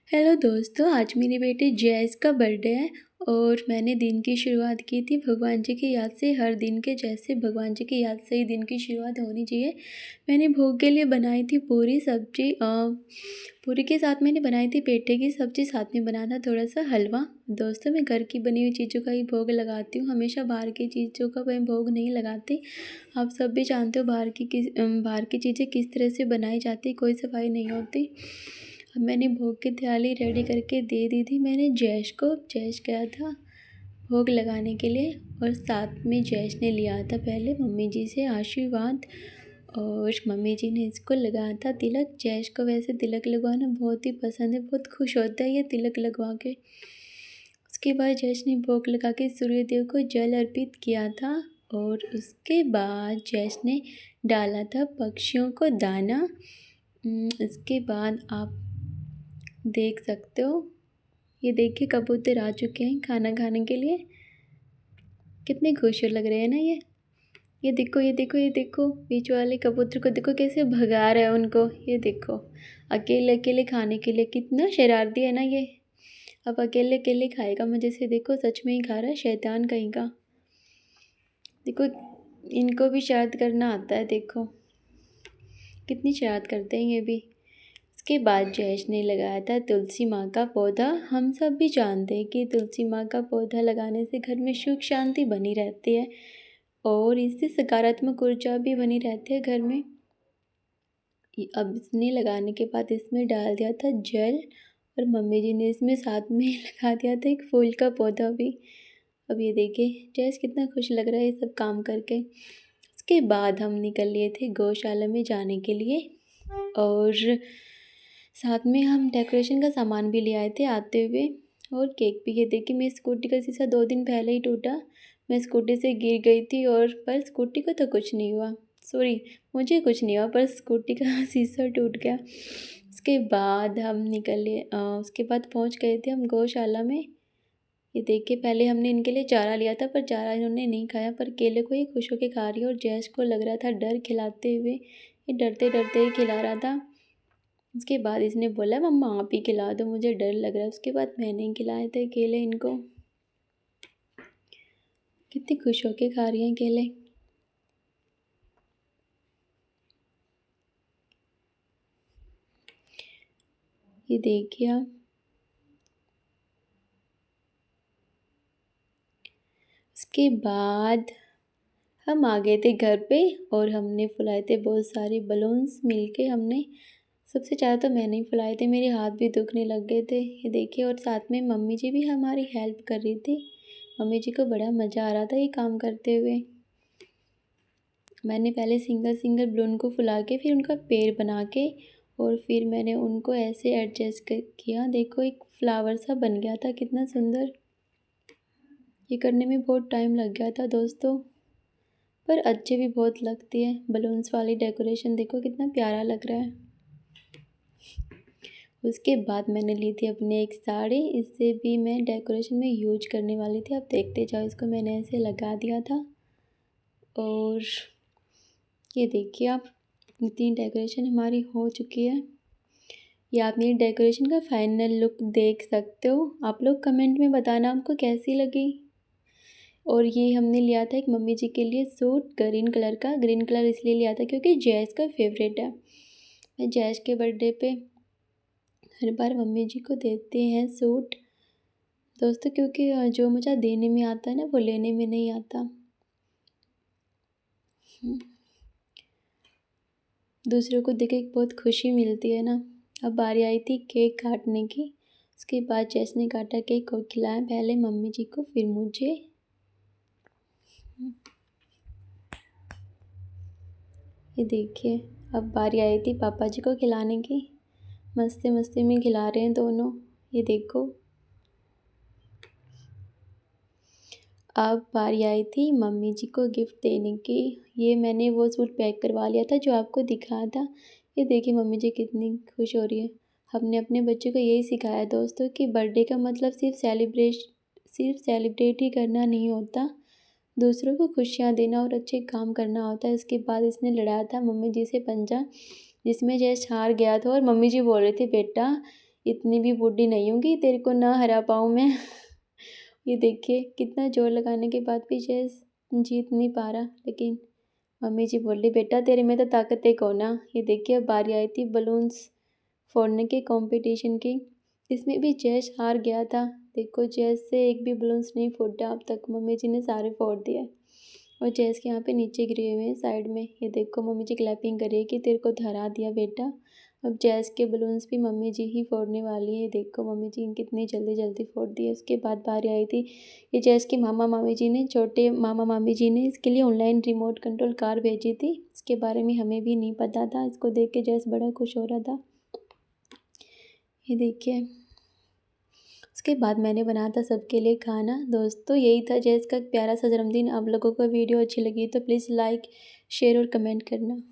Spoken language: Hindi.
हेलो दोस्तों, आज मेरी बेटी जैज़ का बर्थडे है और मैंने दिन की शुरुआत की थी भगवान जी की याद से। हर दिन के जैसे भगवान जी की याद से ही दिन की शुरुआत होनी चाहिए। मैंने भोग के लिए बनाई थी पूरी सब्जी, पूरी के साथ मैंने बनाई थी पेठे की सब्ज़ी, साथ में बना था थोड़ा सा हलवा। दोस्तों, मैं घर की बनी हुई चीज़ों का ही भोग लगाती हूँ, हमेशा बाहर की चीज़ों का मैं भोग नहीं लगाती। आप सब भी जानते हो बाहर की चीज़ें किस तरह से बनाई जाती, कोई सफाई नहीं होती। अब मैंने भोग की थाली रेडी करके दे दी थी मैंने जैश को। जैश गया था भोग लगाने के लिए और साथ में जैश ने लिया था पहले मम्मी जी से आशीर्वाद और मम्मी जी ने इसको लगाया था तिलक। जैश को वैसे तिलक लगवाना बहुत ही पसंद है, बहुत खुश होता है ये तिलक लगवा के। उसके बाद जैश ने भोग लगा के सूर्यदेव को जल अर्पित किया था और उसके बाद जैश ने डाला था पक्षियों को दाना। इसके बाद आप देख सकते हो, ये देखिए कबूतर आ चुके हैं खाना खाने के लिए। कितने खुश लग रहे हैं ना ये देखो ये देखो ये देखो, बीच वाले कबूतर को देखो कैसे भगा रहा है उनको। ये देखो अकेले अकेले खाने के लिए कितना शरारती है ना ये। अब अकेले अकेले खाएगा मज़े से, देखो सच में ही खा रहा है, शैतान कहीं का। देखो इनको भी शरारत करना आता है, देखो कितनी शरारत करते हैं ये भी। इसके बाद जयेश ने लगाया था तुलसी माँ का पौधा। हम सब भी जानते हैं कि तुलसी माँ का पौधा लगाने से घर में सुख शांति बनी रहती है और इससे सकारात्मक ऊर्जा भी बनी रहती है घर में। अब इसने लगाने के बाद इसमें डाल दिया था जल और मम्मी जी ने इसमें साथ में लगा दिया था एक फूल का पौधा भी। अब ये देखिए जयेश कितना खुश लग रहा है ये सब काम करके। इसके बाद हम निकल लिए थे गौशाला में जाने के लिए और साथ में हम डेकोरेशन का सामान भी ले आए थे आते हुए और केक भी। ये देखिए मेरी स्कूटी का शीशा 2 दिन पहले ही टूटा। मैं स्कूटी से गिर गई थी और पर स्कूटी को तो कुछ नहीं हुआ, सॉरी मुझे कुछ नहीं हुआ, पर स्कूटी का शीशा टूट गया। उसके बाद हम निकले, उसके बाद पहुंच गए थे हम गौशाला में। ये देखिए पहले हमने इनके लिए चारा लिया था पर चारा इन्होंने नहीं खाया, पर केले को ही खुश होकर खा रही है और जैश को लग रहा था डर खिलाते हुए, ये डरते डरते ही खिला रहा था। उसके बाद इसने बोला मम्मा आप ही खिला दो, मुझे डर लग रहा है। उसके बाद मैंने खिलाए थे केले इनको। कितनी खुश होके खा रही हैं केले। ये देखिए आप। उसके बाद हम आ गए थे घर पे और हमने फुलाए थे बहुत सारे बलून्स मिलके। हमने सबसे ज़्यादा तो मैंने ही फुलाए थे, मेरे हाथ भी दुखने लग गए थे। ये देखिए और साथ में मम्मी जी भी हमारी हेल्प कर रही थी। मम्मी जी को बड़ा मज़ा आ रहा था ये काम करते हुए। मैंने पहले सिंगल सिंगल बलून को फुला के फिर उनका पैर बना के और फिर मैंने उनको ऐसे एडजस्ट किया। देखो एक फ्लावर सा बन गया था, कितना सुंदर। ये करने में बहुत टाइम लग गया था दोस्तों, पर अच्छे भी बहुत लगती है। बलून्स वाली डेकोरेशन देखो कितना प्यारा लग रहा है। उसके बाद मैंने ली थी अपनी एक साड़ी, इससे भी मैं डेकोरेशन में यूज करने वाली थी। आप देखते जाओ, इसको मैंने ऐसे लगा दिया था और ये देखिए आप, इतनी डेकोरेशन हमारी हो चुकी है। ये आप मेरी डेकोरेशन का फाइनल लुक देख सकते हो। आप लोग कमेंट में बताना आपको कैसी लगी। और ये हमने लिया था एक मम्मी जी के लिए सूट ग्रीन कलर का। ग्रीन कलर इसलिए लिया था क्योंकि जैश का फेवरेट है। मैं जैश के बर्थडे पे हर बार मम्मी जी को देते हैं सूट दोस्तों, क्योंकि जो मज़ा देने में आता है ना वो लेने में नहीं आता। दूसरों को देख के बहुत खुशी मिलती है ना। अब बारी आई थी केक काटने की। उसके बाद जैस ने काटा केक और खिलाया पहले मम्मी जी को फिर मुझे। ये देखिए अब बारी आई थी पापा जी को खिलाने की। मस्ती मस्ती में खिला रहे हैं दोनों। ये देखो अब बारी आई थी मम्मी जी को गिफ्ट देने की। ये मैंने वो सूट पैक करवा लिया था जो आपको दिखाया था। ये देखिए मम्मी जी कितनी खुश हो रही है। हमने अपने बच्चों को यही सिखाया दोस्तों कि बर्थडे का मतलब सिर्फ सेलिब्रेट ही करना नहीं होता, दूसरों को खुशियाँ देना और अच्छे काम करना होता है। इसके बाद इसने लड़ाया था मम्मी जी से पंजा, जिसमें जैश हार गया था और मम्मी जी बोल रही थी बेटा इतनी भी बूढ़ी नहीं होंगी तेरे को ना हरा पाऊँ मैं। ये देखिए कितना जोर लगाने के बाद भी जैस जीत नहीं पा रहा, लेकिन मम्मी जी बोली बेटा तेरे में तो ताकत है को ना। ये देखिए अब बारी आई थी बलून्स फोड़ने के कंपटीशन की, इसमें भी जैश हार गया था। देखो जैस से एक भी बलून्स नहीं फूटा अब तक, मम्मी जी ने सारे फोड़ दिए और जैस के यहाँ पे नीचे गिरे हुए हैं साइड में। ये देखो मम्मी जी क्लैपिंग कर रही है कि तेरे को हरा दिया बेटा। अब जैस के बलून्स भी मम्मी जी ही फोड़ने वाली है। देखो मम्मी जी कितनी जल्दी जल्दी फोड़ दिए। उसके बाद बारी आई थी ये जैस की मामा मामी जी ने, छोटे मामा मामी जी ने इसके लिए ऑनलाइन रिमोट कंट्रोल कार भेजी थी। इसके बारे में हमें भी नहीं पता था। इसको देख के जैस बड़ा खुश हो रहा था। ये देखिए उसके बाद मैंने बनाया था सबके लिए खाना। दोस्तों यही था जैस का प्यारा सा जन्मदिन। आप लोगों को वीडियो अच्छी लगी तो प्लीज़ लाइक शेयर और कमेंट करना।